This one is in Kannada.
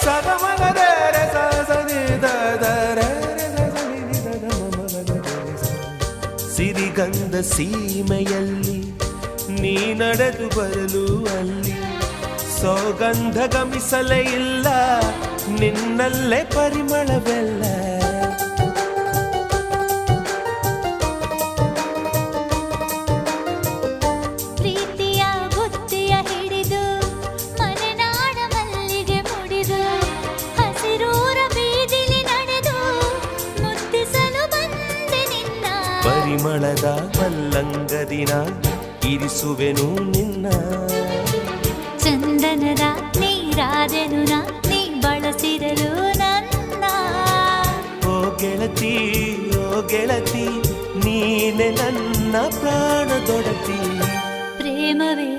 ಸಗಮಗರೆ ಸಿರಿಗಂಧ ಸೀಮೆಯಲ್ಲಿ ನೀ ನಡೆದು ಬರಲು ಅಲ್ಲಿ ಸೌಗಂಧ ಗಮಿಸಲೇ ಇಲ್ಲ ನಿನ್ನಲ್ಲೇ ಪರಿಮಳವೆಲ್ಲ ಪ್ರೀತಿಯ ಬುತ್ತಿಯ ಹಿಡಿದು ಮಲೆನಾಡ ಮಲ್ಲಿಗೆ ಮುಡಿದು ಹಸಿರೂರ ಬೀದಿಲಿ ನಡೆದು ಮುತ್ತಿಸಲು ಬಂದೆ ನಿನ್ನ ಪರಿಮಳದ ಮಲ್ಲಂಗದಿನ ಇರಿಸುವೆನು ನಿನ್ನ ಚಂದನದ ನೀರಾದೆನು ನೀ ಬಳಸಿರಲು ನನ್ನ ಓ ಗೆಳತಿ ಓ ಗೆಳತಿ ನೀನೆ ನನ್ನ ಪ್ರಾಣದೊಡತಿ ಪ್ರೇಮವೇ